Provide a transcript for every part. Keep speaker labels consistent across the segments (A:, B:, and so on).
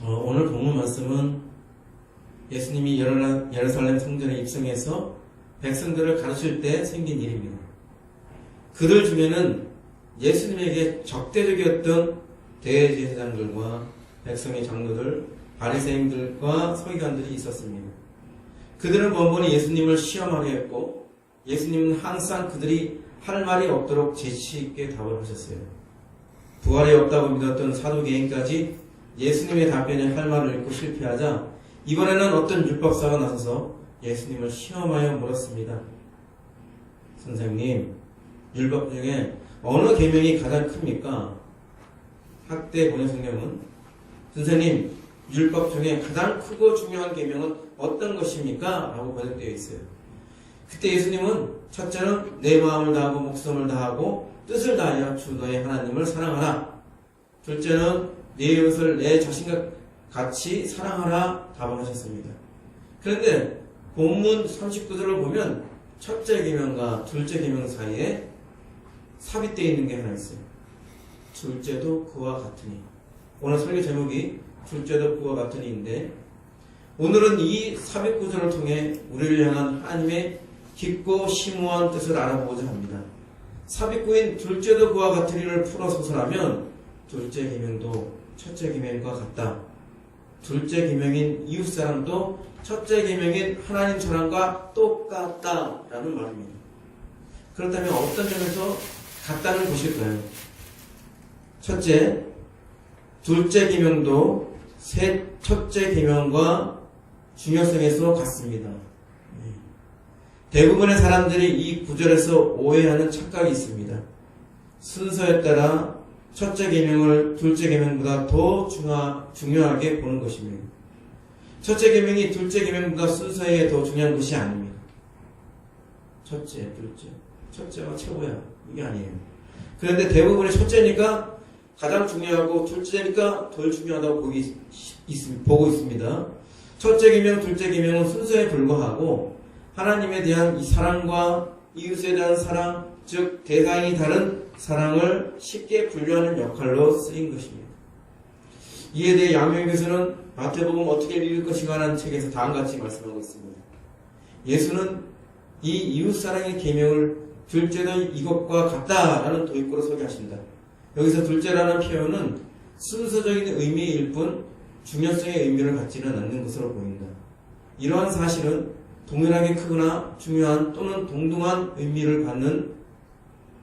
A: 오늘 본문 말씀은 예수님이 예루살렘 성전에 입성해서 백성들을 가르칠 때 생긴 일입니다. 그들 중에는 예수님에게 적대적이었던 대제사장들과 백성의 장로들, 바리새인들과 서기관들이 있었습니다. 그들은 번번이 예수님을 시험하려 했고 예수님은 항상 그들이 할 말이 없도록 재치 있게 답을 하셨어요. 부활이 없다고 믿었던 사두개인까지 예수님의 답변에 할 말을 잃고 실패하자 이번에는 어떤 율법사가 나서서 예수님을 시험하여 물었습니다. 선생님, 율법 중에 어느 계명이 가장 큽니까? 학대 번역성경은 선생님, 율법 중에 가장 크고 중요한 계명은 어떤 것입니까? 라고 번역되어 있어요. 그때 예수님은 첫째는 내 마음을 다하고 목숨을 다하고 뜻을 다하여 주 너의 하나님을 사랑하라. 둘째는 내 이웃을 내 자신과 같이 사랑하라 답하셨습니다. 그런데 본문 39절을 보면 첫째 계명과 둘째 계명 사이에 삽입되어 있는 게 하나 있어요. 둘째도 그와 같으니. 오늘 설교 제목이 둘째도 그와 같으니인데 오늘은 이 삽입 구절을 통해 우리를 향한 하나님의 깊고 심오한 뜻을 알아보고자 합니다. 삽입구인 둘째도 그와 같으니를 풀어 소설하면 둘째 계명도 첫째 계명과 같다. 둘째 계명인 이웃사랑도 첫째 계명인 하나님 사랑과 똑같다라는 말입니다. 그렇다면 어떤 점에서 같다는 것일까요? 첫째, 둘째 계명도 첫째 계명과 중요성에서 같습니다. 대부분의 사람들이 이 구절에서 오해하는 착각이 있습니다. 순서에 따라 첫째 계명을 둘째 계명보다 더 중요하게 보는 것입니다. 첫째 계명이 둘째 계명보다 순서에 더 중요한 것이 아닙니다. 첫째, 둘째, 첫째가 최고야. 이게 아니에요. 그런데 대부분의 첫째니까 가장 중요하고 둘째니까 덜 중요하다고 보고 있습니다. 첫째 계명, 둘째 계명은 순서에 불과하고 하나님에 대한 이 사랑과 이웃에 대한 사랑, 즉 대상이 다른 사랑을 쉽게 분류하는 역할로 쓰인 것입니다. 이에 대해 양명교수는 마태복음 어떻게 읽을 것인가 라는 책에서 다음같이 말씀하고 있습니다. 예수는 이 이웃사랑의 계명을 둘째도 이것과 같다라는 도입구로 소개하신다. 여기서 둘째라는 표현은 순서적인 의미일 뿐 중요성의 의미를 갖지는 않는 것으로 보인다. 이러한 사실은 동일하게 크거나 중요한 또는 동등한 의미를 갖는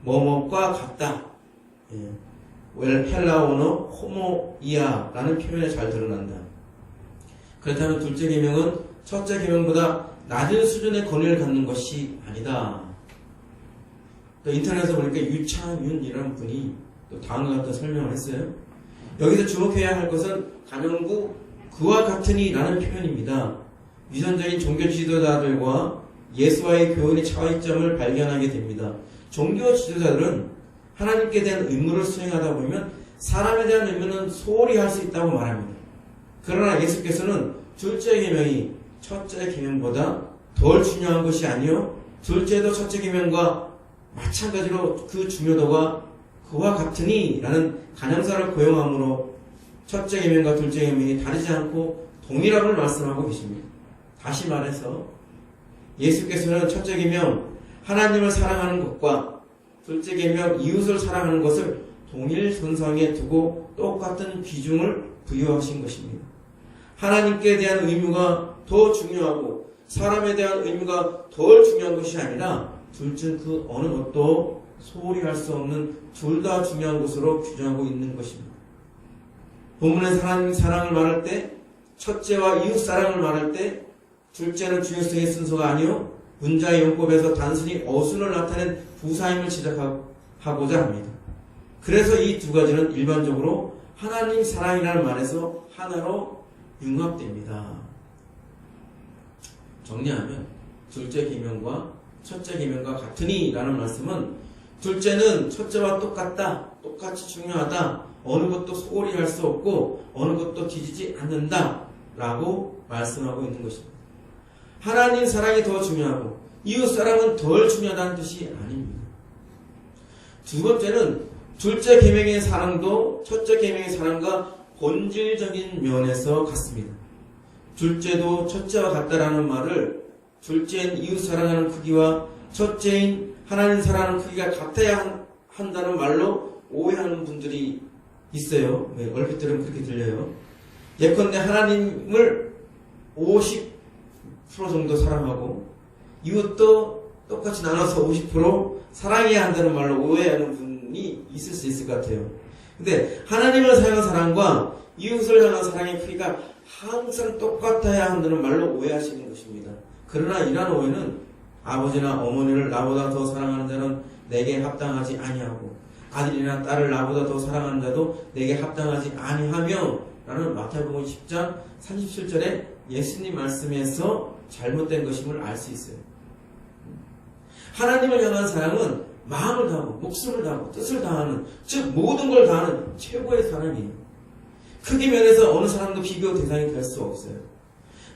A: 뭐뭐과 같다. 헬라 언어 호모이아라는 표현에 잘 드러난다. 그렇다면 둘째 계명은 첫째 계명보다 낮은 수준의 권위를 갖는 것이 아니다. 또 인터넷에서 보니까 유창윤이라는 분이 또 다음과 같은 설명을 했어요. 여기서 주목해야 할 것은 간영구 그와 같으니라는 표현입니다. 위선적인 종교 지도자들과 예수와의 교훈의 차이점을 발견하게 됩니다. 종교 지도자들은 하나님께 대한 의무를 수행하다 보면 사람에 대한 의무는 소홀히 할 수 있다고 말합니다. 그러나 예수께서는 둘째 계명이 첫째 계명보다 덜 중요한 것이 아니요 둘째도 첫째 계명과 마찬가지로 그 중요도가 그와 같으니 라는 간형사를 고용함으로 첫째 계명과 둘째 계명이 다르지 않고 동일함을 말씀하고 계십니다. 다시 말해서 예수께서는 첫째 계명 하나님을 사랑하는 것과 둘째 계명 이웃을 사랑하는 것을 동일 선상에 두고 똑같은 비중을 부여하신 것입니다. 하나님께 대한 의무가 더 중요하고 사람에 대한 의무가 덜 중요한 것이 아니라 둘 중 그 어느 것도 소홀히 할 수 없는 둘 다 중요한 것으로 규정하고 있는 것입니다. 본문에서 하나님 사랑을 말할 때 첫째와 이웃 사랑을 말할 때 둘째는 중요성의 순서가 아니요 문자의 용법에서 단순히 어순을 나타낸 부사임을 지적하고자 합니다. 그래서 이 두 가지는 일반적으로 하나님 사랑이라는 말에서 하나로 융합됩니다. 정리하면 둘째 계명과 첫째 계명과 같으니 라는 말씀은 둘째는 첫째와 똑같다, 똑같이 중요하다, 어느 것도 소홀히 할 수 없고 어느 것도 뒤지지 않는다 라고 말씀하고 있는 것입니다. 하나님 사랑이 더 중요하고 이웃 사랑은 덜 중요하다는 뜻이 아닙니다. 두 번째는 둘째 계명의 사랑도 첫째 계명의 사랑과 본질적인 면에서 같습니다. 둘째도 첫째와 같다라는 말을 둘째인 이웃 사랑하는 크기와 첫째인 하나님 사랑하는 크기가 같아야 한다는 말로 오해하는 분들이 있어요. 얼핏 들으면 그렇게 들려요. 예컨대 하나님을 50% 정도 사랑하고 이웃도 똑같이 나눠서 50% 사랑해야 한다는 말로 오해하는 분이 있을 수 있을 것 같아요. 근데 하나님을 향한 사랑과 이웃을 향한 사랑의 크기가 항상 똑같아야 한다는 말로 오해하시는 것입니다. 그러나 이러한 오해는 아버지나 어머니를 나보다 더 사랑하는 자는 내게 합당하지 아니하고 아들이나 딸을 나보다 더 사랑하는 자도 내게 합당하지 아니하며 라는 마태복음 10장 37절에 예수님 말씀에서 잘못된 것임을 알 수 있어요. 하나님을 향한 사랑은 마음을 다하고 목숨을 다하고 뜻을 다하는, 즉 모든 걸 다하는 최고의 사랑이에요. 크기 면에서 어느 사람도 비교 대상이 될 수 없어요.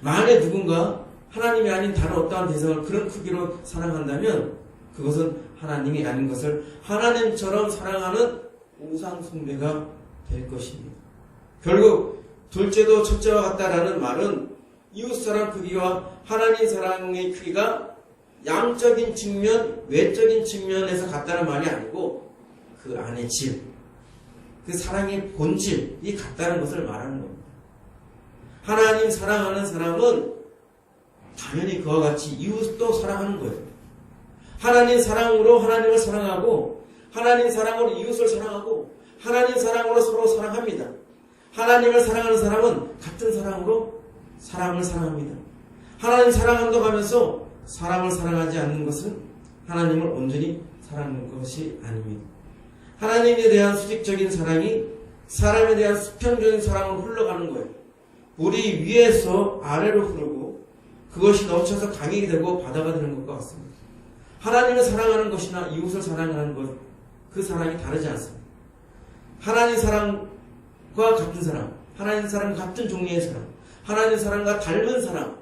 A: 만약 누군가 하나님이 아닌 다른 어떠한 대상을 그런 크기로 사랑한다면 그것은 하나님이 아닌 것을 하나님처럼 사랑하는 우상 숭배가 될 것입니다. 결국 둘째도 첫째와 같다라는 말은 이웃사랑 크기와 하나님 사랑의 크기가 양적인 측면, 외적인 측면에서 같다는 말이 아니고 그 안의 질, 그 사랑의 본질이 같다는 것을 말하는 겁니다. 하나님 사랑하는 사람은 당연히 그와 같이 이웃도 사랑하는 거예요. 하나님 사랑으로 하나님을 사랑하고 하나님 사랑으로 이웃을 사랑하고 하나님 사랑으로 서로 사랑합니다. 하나님을 사랑하는 사람은 같은 사랑으로 사람을 사랑합니다. 하나님 사랑한다고 하면서 사람을 사랑하지 않는 것은 하나님을 온전히 사랑하는 것이 아닙니다. 하나님에 대한 수직적인 사랑이 사람에 대한 수평적인 사랑으로 흘러가는 거예요. 물이 위에서 아래로 흐르고 그것이 넘쳐서 강이 되고 바다가 되는 것과 같습니다. 하나님을 사랑하는 것이나 이웃을 사랑하는 것, 그 사랑이 다르지 않습니다. 하나님 사랑과 같은 사랑, 하나님 사랑 같은 종류의 사랑, 하나님 사랑과 닮은 사랑,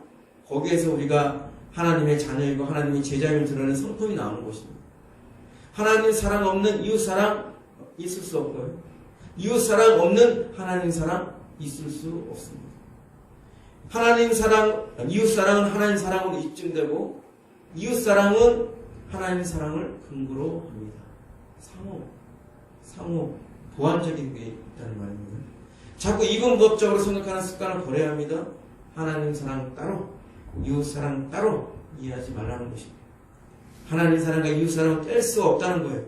A: 거기에서 우리가 하나님의 자녀이고 하나님의 제자임을 드러내는 성품이 나오는 것입니다. 하나님 사랑 없는 이웃 사랑 있을 수 없고요. 이웃 사랑 없는 하나님 사랑 있을 수 없습니다. 하나님 사랑, 이웃 사랑은 하나님 사랑으로 입증되고 이웃 사랑은 하나님 사랑을 근거로 합니다. 상호 보완적인 게 있다는 말입니다. 자꾸 이분법적으로 생각하는 습관을 버려야 합니다. 하나님 사랑 따로, 이웃 사랑 따로 이해하지 말라는 것입니다. 하나님 사랑과 이웃 사랑은 뗄 수 없다는 거예요.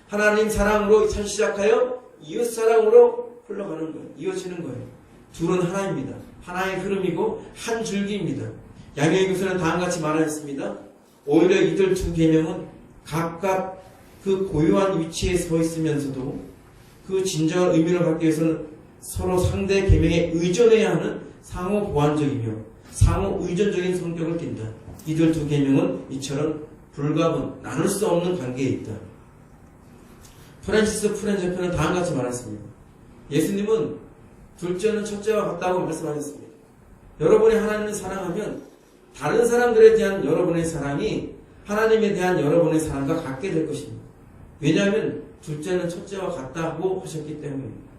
A: 하나님 사랑으로 시작하여 이웃 사랑으로 흘러가는 거예요. 이어지는 거예요. 둘은 하나입니다. 하나의 흐름이고 한 줄기입니다. 양의 교수는 다음과 같이 말하였습니다. 오히려 이들 두 계명은 각각 그 고유한 위치에 서 있으면서도 그 진정한 의미를 갖기 위해서는 서로 상대 계명에 의존해야 하는 상호 보완적이며 상호 의존적인 성격을 띈다. 이들 두 계명은 이처럼 불가분, 나눌 수 없는 관계에 있다. 프란시스 프렌제프는 다음과 같이 말했습니다. 예수님은 둘째는 첫째와 같다고 말씀하셨습니다. 여러분이 하나님을 사랑하면 다른 사람들에 대한 여러분의 사랑이 하나님에 대한 여러분의 사랑과 같게 될 것입니다. 왜냐하면 둘째는 첫째와 같다고 하셨기 때문입니다.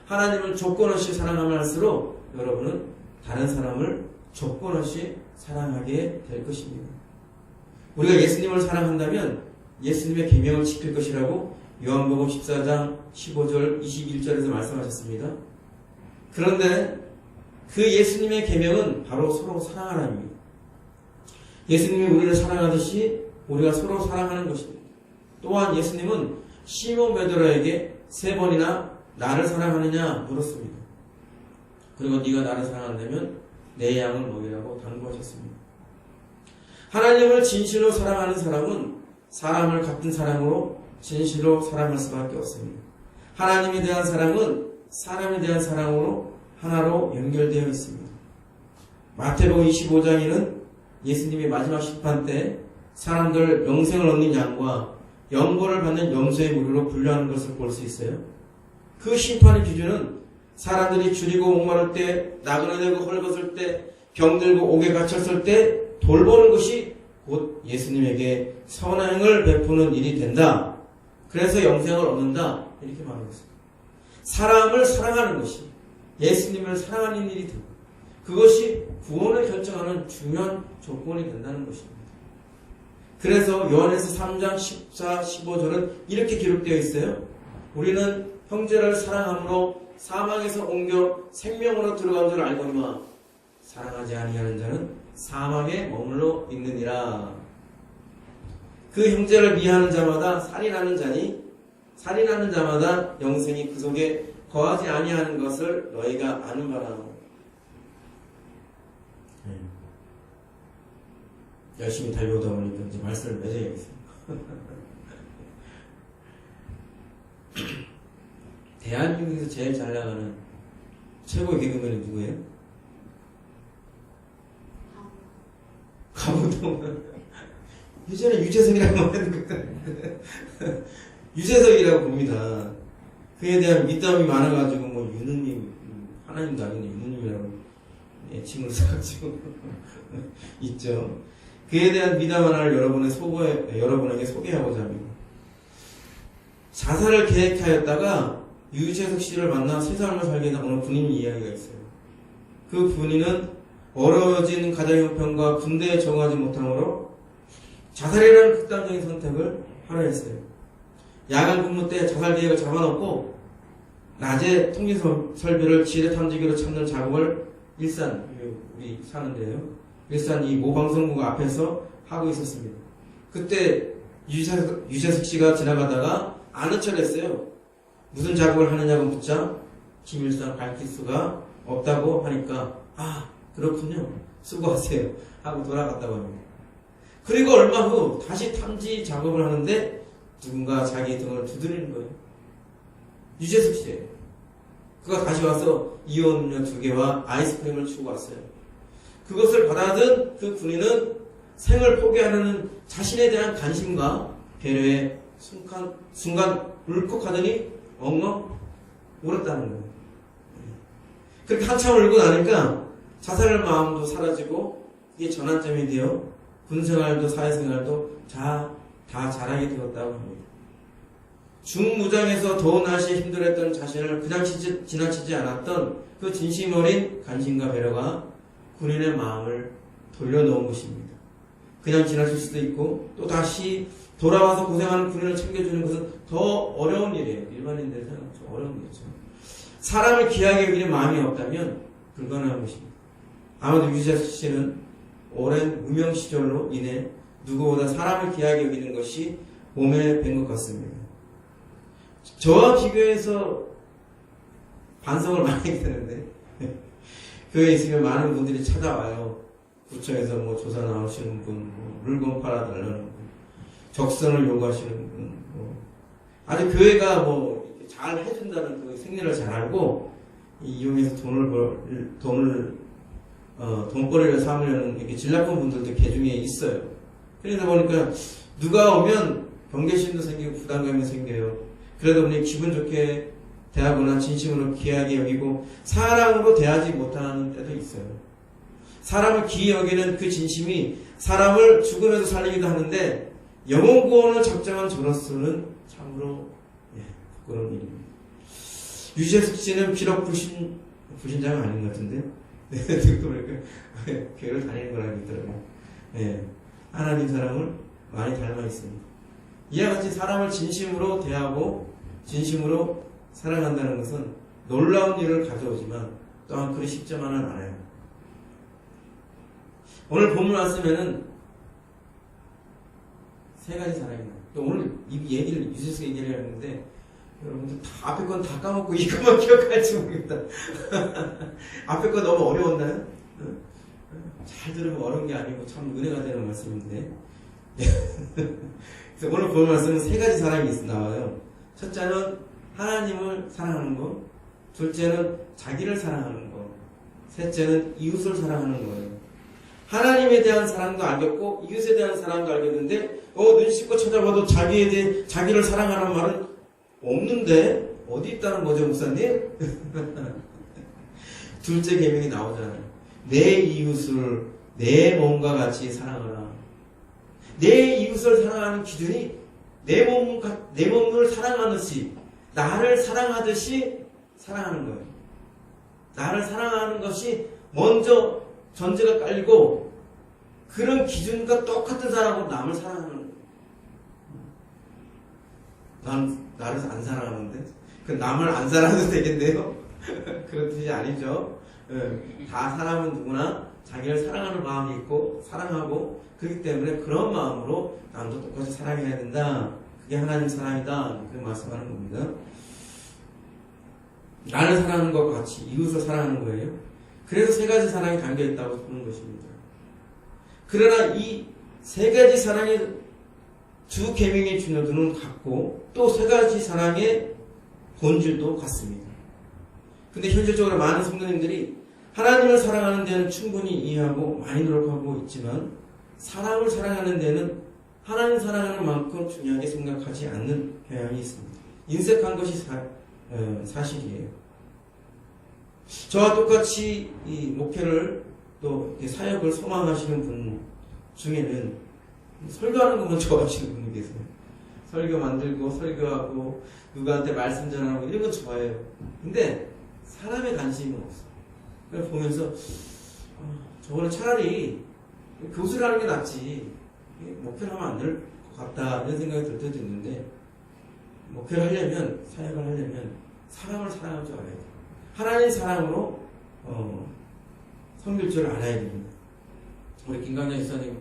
A: 하나님을 조건 없이 사랑하면 할수록 여러분은 다른 사람을 조건 없이 사랑하게 될 것입니다. 우리가 예수님을 사랑한다면 예수님의 계명을 지킬 것이라고 요한복음 14장 15절 21절에서 말씀하셨습니다. 그런데 그 예수님의 계명은 바로 서로 사랑하라입니다. 예수님이 우리를 사랑하듯이 우리가 서로 사랑하는 것입니다. 또한 예수님은 시몬 베드로에게 3번이나 나를 사랑하느냐 물었습니다. 그리고 네가 나를 사랑한다면 내 양을 먹이라고 당부하셨습니다. 하나님을 진실로 사랑하는 사람은 사람을 같은 사랑으로 진실로 사랑할 수밖에 없습니다. 하나님에 대한 사랑은 사람에 대한 사랑으로 하나로 연결되어 있습니다. 마태복음 25장에는 예수님이 마지막 심판 때 사람들 영생을 얻는 양과 영벌을 받는 염소의 무리로 분류하는 것을 볼 수 있어요. 그 심판의 기준은 사람들이 줄이고 목마를 때, 나그네들고 헐벗을 때, 병들고 옥에 갇혔을 때 돌보는 것이 곧 예수님에게 선행을 베푸는 일이 된다. 그래서 영생을 얻는다. 이렇게 말하고 있습니다. 사람을 사랑하는 것이 예수님을 사랑하는 일이 되고 그것이 구원을 결정하는 중요한 조건이 된다는 것입니다. 그래서 요한에서 3장 14, 15절은 이렇게 기록되어 있어요. 우리는 형제를 사랑함으로 사망에서 옮겨 생명으로 들어간 줄 알거니와 사랑하지 아니하는 자는 사망에 머물러 있느니라. 그 형제를 미워하는 자마다 살인하는 자니 살인하는 자마다 영생이 그 속에 거하지 아니하는 것을 너희가 아는 바라. 열심히 달려오다 보니까 이제 말씀을 맺어야겠어요. 대한민국에서 제일 잘 나가는 최고의 개그맨이 누구예요? 가무동. 예전에 유재석이라고 했는데 유재석이라고 봅니다. 그에 대한 믿음이 많아가지고 뭐 유느님, 하나님도 아니네 유느님이라고 애칭을 써가지고 있죠. 그에 대한 미담 하나를 여러분에게 소개하고자 합니다. 자살을 계획하였다가 유재석 씨를 만나 세상을 살게 된 어느 군인 이야기가 있어요. 그 군인은 어려워진 가정 형편과 군대에 적응하지 못하므로 자살이라는 극단적인 선택을 하려 했어요. 야간 근무 때 자살 계획을 잡아놓고 낮에 통신 설비를 지뢰 탐지기로 찾는 작업을 일산, 우리 사는데요. 일산 이 모방송국 앞에서 하고 있었습니다. 그때 유재석 씨가 지나가다가 아는 척을 했어요. 무슨 작업을 하느냐고 묻자 김일성 밝힐 수가 없다고 하니까 아 그렇군요. 수고하세요. 하고 돌아갔다고 합니다. 그리고 얼마 후 다시 탐지 작업을 하는데 누군가 자기 등을 두드리는 거예요. 유재석 씨예요. 그가 다시 와서 이온 음료 2개와 아이스크림을 주고 왔어요. 그것을 받아든 그 군인은 생을 포기하려는 자신에 대한 관심과 배려에 순간 울컥하더니 엉엉 울었다는 거예요. 그렇게 한참 울고 나니까 자살할 마음도 사라지고 이게 전환점이 되어 군생활도 사회생활도 다 잘하게 되었다고 합니다. 중무장에서 더운 날씨에 힘들었던 자신을 그냥 지나치지 않았던 그 진심 어린 관심과 배려가 군인의 마음을 돌려놓은 것입니다. 그냥 지나칠 수도 있고 또 다시 돌아와서 고생하는 군인을 챙겨주는 것은 더 어려운 일이에요. 일반인들이 생각하면 좀 어려운 일이죠. 사람을 귀하게 여기는 마음이 없다면 불가능한 것입니다. 아마도 유재석 씨는 오랜 무명 시절로 인해 누구보다 사람을 귀하게 여기는 것이 몸에 밴 것 같습니다. 저와 비교해서 반성을 많이 되는데 교회에 있으면 많은 분들이 찾아와요. 구청에서 뭐 조사 나오시는 분, 뭐 물건 팔아달라는 분, 적선을 요구하시는 분, 아주 교회가 뭐 잘 해준다는 그 생리를 잘 알고 이용해서 돈벌이를 삼으려는 이렇게 진략한 분들도 개중에 있어요. 그러다 보니까 누가 오면 경계심도 생기고 부담감이 생겨요. 그러다 보니 기분 좋게 대하거나 진심으로 귀하게 여기고 사랑으로 대하지 못하는 때도 있어요. 사람을 귀히 여기는 그 진심이 사람을 죽음에서 살리기도 하는데 영혼 구원을 작정한 저로서는 참으로 부끄러운 일입니다. 유재석 씨는 비록 불신자가 아닌 것 같은데 듣고 보니까 교회를 다니는 걸 알고 있더라고요. 하나님 사랑을 많이 닮아 있습니다. 이와 같이 사람을 진심으로 대하고 진심으로 사랑한다는 것은 놀라운 일을 가져오지만 또한 그리 쉽지만은 않아요. 오늘 본문 왔으면은 세 가지 사랑이나 또 오늘 이 얘기를 유재석 얘기를 했는데 여러분들 다 앞에 건 다 까먹고 이것만 기억할지 모르겠다. 앞에 건 너무 어려웠나요? 잘 들으면 어려운 게 아니고 참 은혜가 되는 말씀인데 그래서 오늘 본 말씀은 세 가지 사랑이 나와요. 첫째는 하나님을 사랑하는 것, 둘째는 자기를 사랑하는 것, 셋째는 이웃을 사랑하는 거예요. 하나님에 대한 사랑도 알겠고 이웃에 대한 사랑도 알겠는데 눈 씻고 찾아봐도 자기를 사랑하는 말은 없는데 어디 있다는 거죠, 목사님? 둘째 계명이 나오잖아요. 내 이웃을 내 몸과 같이 사랑하라. 내 이웃을 사랑하는 기준이 내 몸을 사랑하듯이 나를 사랑하듯이 사랑하는 거예요. 나를 사랑하는 것이 먼저 전제가 깔리고 그런 기준과 똑같은 사람으로 남을 사랑하는 거예요. 난 나를 안 사랑하는데 그 남을 안 사랑해도 되겠네요. 그런 뜻이 아니죠. 다 사람은 누구나 자기를 사랑하는 마음이 있고 사랑하고 그렇기 때문에 그런 마음으로 남도 똑같이 사랑해야 된다. 그게 하나님 사랑이다. 그렇게 말씀하는 겁니다. 나를 사랑하는 것과 같이 이웃을 사랑하는 거예요. 그래서 세 가지 사랑이 담겨있다고 보는 것입니다. 그러나 이 세 가지 사랑의 두 계명의 준호도는 같고 또 세 가지 사랑의 본질도 같습니다. 근데 현실적으로 많은 성도님들이 하나님을 사랑하는 데는 충분히 이해하고 많이 노력하고 있지만 사람을 사랑하는 데는 하나님 사랑하는 만큼 중요하게 생각하지 않는 경향이 있습니다. 인색한 것이 사실이에요. 저와 똑같이 이 목회를 또 사역을 소망하시는 분 중에는 설교하는 것만 좋아하시는 분이 계세요. 설교 만들고 설교하고 누구한테 말씀 전하고 이런 거 좋아해요. 근데 사람의 관심은 없어. 그래서 보면서 저거는 차라리 교수를 하는 게 낫지 목회를 하면 안 될 것 같다 이런 생각이 들 때도 있는데 목회를 하려면 사역을 하려면 사람을 사랑할 줄 알아야 돼요. 하나님 사랑으로 섬길 줄 알아야 됩니다. 우리 김강장 지사님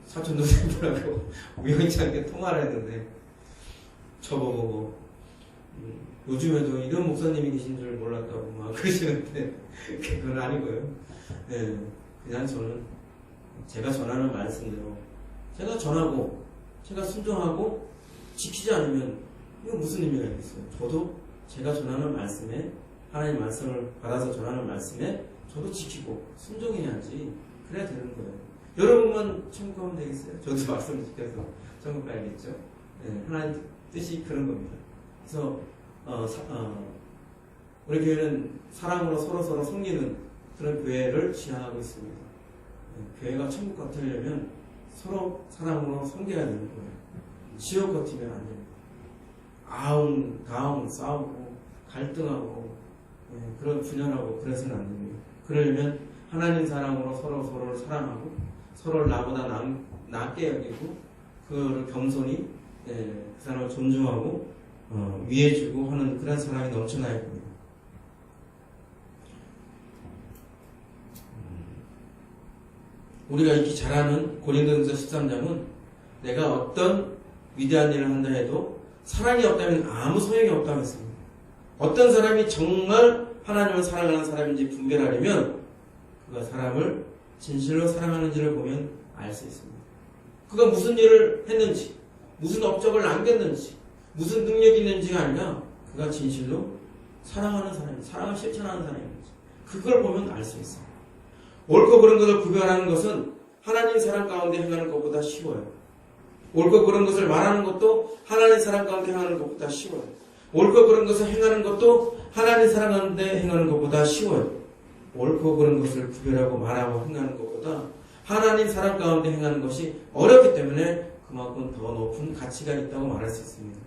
A: 사촌 동생들하고 우연치 않게 통화를 했는데 저보고 요즘에도 이런 목사님이 계신 줄 몰랐다고 막 그러시는데 그건 아니고요. 그냥 저는 제가 전하는 말씀대로 제가 전하고 제가 순종하고 지키지 않으면 이거 무슨 의미가 있겠어요. 저도 제가 전하는 말씀에 하나님 말씀을 받아서 전하는 말씀에 저도 지키고 순종해야지 그래야 되는 거예요. 여러분만 천국 가면 되겠어요? 저도 말씀을 지켜서 천국 가야겠죠. 하나님 뜻이 그런 겁니다. 그래서 우리 교회는 사랑으로 서로 섬기는 그런 교회를 지향하고 있습니다. 교회가 천국 같으려면 서로 사랑으로 섬겨야 되는 거예요. 지옥 같으면 안 됩니다. 다음 싸우고 갈등하고 그런 분열하고 그래서는 안 됩니다. 그러려면 하나님 사랑으로 서로를 사랑하고 서로를 나보다 낫게 여기고 그거를 겸손히 그 사람을 존중하고 위해주고 하는 그런 사랑이 넘쳐나야 됩니다. 우리가 익히 잘 아는 고린도전서 13장은 내가 어떤 위대한 일을 한다 해도 사랑이 없다면 아무 소용이 없다고 했습니다. 어떤 사람이 정말 하나님을 사랑하는 사람인지 분별하려면 그가 사람을 진실로 사랑하는지를 보면 알 수 있습니다. 그가 무슨 일을 했는지, 무슨 업적을 남겼는지, 무슨 능력이 있는지가 아니라 그가 진실로 사랑하는 사람인지, 사랑을 실천하는 사람인지 그걸 보면 알 수 있습니다. 옳고 그른 것을 구별하는 것은 하나님 사랑 가운데 행하는 것보다 쉬워요. 옳고 그른 것을 말하는 것도 하나님 사랑 가운데 행하는 것보다 쉬워요. 옳고 그른 것을 행하는 것도 하나님 사랑 가운데 행하는 것보다 쉬워요. 옳고 그른 것을 구별하고 말하고 행하는 것보다 하나님 사랑 가운데 행하는 것이 어렵기 때문에 그만큼 더 높은 가치가 있다고 말할 수 있습니다.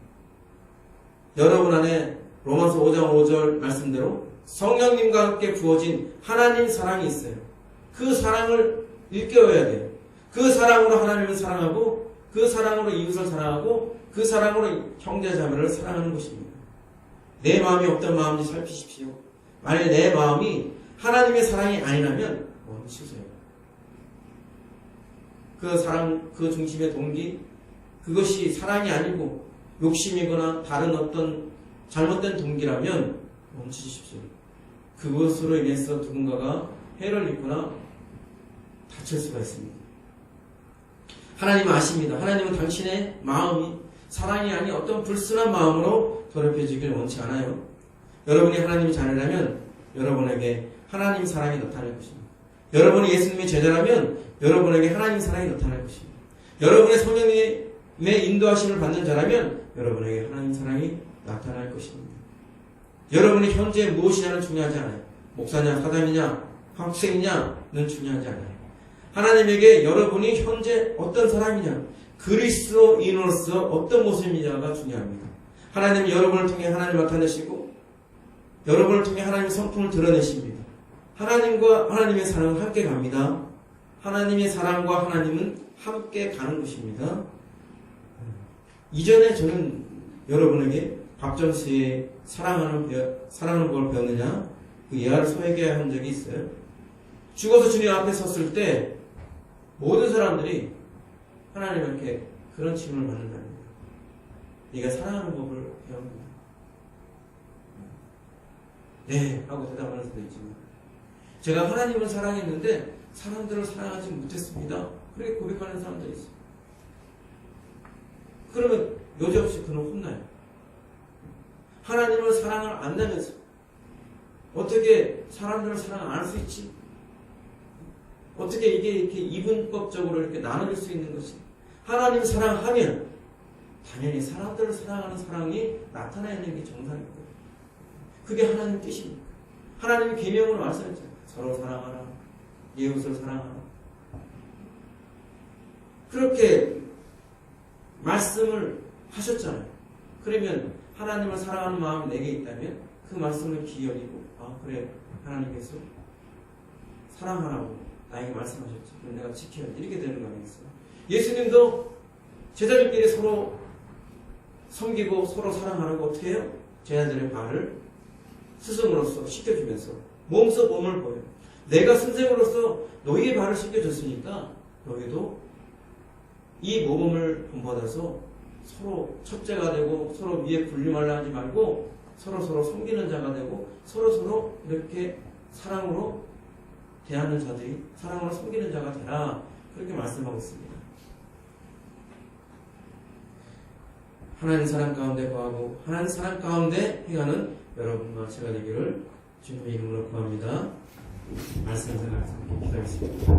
A: 여러분 안에 로마서 5장 5절 말씀대로 성령님과 함께 부어진 하나님 사랑이 있어요. 그 사랑을 일깨워야 돼요. 그 사랑으로 하나님을 사랑하고 그 사랑으로 이웃을 사랑하고 그 사랑으로 형제자매를 사랑하는 것입니다. 내 마음이 어떤 마음인지 살피십시오. 만약 내 마음이 하나님의 사랑이 아니라면 멈추세요. 그 사랑, 그 중심의 동기, 그것이 사랑이 아니고 욕심이거나 다른 어떤 잘못된 동기라면 멈추십시오. 그것으로 인해서 누군가가 해를 입거나 다칠 수가 있습니다. 하나님은 아십니다. 하나님은 당신의 마음이 사랑이 아닌 어떤 불순한 마음으로 더럽혀지길 원치 않아요. 여러분이 하나님의 자녀라면 여러분에게 하나님 사랑이 나타날 것입니다. 여러분이 예수님의 제자라면 여러분에게 하나님 사랑이 나타날 것입니다. 여러분의 성령님의 인도하심을 받는 자라면 여러분에게 하나님 사랑이 나타날 것입니다. 여러분이 현재 무엇이냐는 중요하지 않아요. 목사냐, 사장이냐, 학생이냐는 중요하지 않아요. 하나님에게 여러분이 현재 어떤 사람이냐, 그리스도인으로서 어떤 모습이냐가 중요합니다. 하나님이 여러분을 통해 하나님을 나타내시고 여러분을 통해 하나님의 성품을 드러내십니다. 하나님과 하나님의 사랑은 함께 갑니다. 하나님의 사랑과 하나님은 함께 가는 것입니다. 이전에 저는 여러분에게 박정수의 사랑하는 걸 배웠느냐 그 예화를 소개한 적이 있어요. 죽어서 주님 앞에 섰을 때 모든 사람들이 하나님께 그런 질문을 받는답니다. 네가 사랑하는 법을 배웁니다. 네 하고 대답하는 수도 있지만 제가 하나님을 사랑했는데 사람들을 사랑하지 못했습니다. 그렇게 고백하는 사람도 있어요. 그러면 여지없이 그는 혼나요. 하나님을 사랑을 안 하면서 어떻게 사람들을 사랑 안 할 수 있지? 어떻게 이게 이렇게 이분법적으로 이렇게 나눠질 수 있는 것이? 하나님 사랑하면 당연히 사람들을 사랑하는 사랑이 나타나야 하는 게 정상인 거예요. 그게 하나님 뜻입니다. 하나님이 계명으로 말씀했잖아요. 서로 사랑하라. 이웃을 사랑하라. 그렇게 말씀을 하셨잖아요. 그러면 하나님을 사랑하는 마음이 내게 있다면 그 말씀을 귀히 여기고 그래 하나님께서 사랑하라고 나에게 말씀하셨지. 그럼 내가 지켜야지. 이렇게 되는 거 아니겠어요? 예수님도 제자들끼리 서로 섬기고 서로 사랑하라고 어떻게 해요? 제자들의 발을 스승으로서 씻겨주면서 몸소 몸을 보여요. 내가 선생으로서 너희의 발을 씻겨줬으니까 너희도 이 모범을 본받아서 서로 첫째가 되고 서로 위에 군림하려 하지 말고 서로 섬기는 자가 되고 서로 이렇게 사랑으로 대하는 자들이 사랑으로 섬기는 자가 되라. 그렇게 말씀하고 있습니다. 하나님 사랑 가운데 거하고 하나님 사랑 가운데 행하는 여러분과 제가 되기를 주님의 이름으로 구합니다. 말씀 생각해서 기도하겠습니다.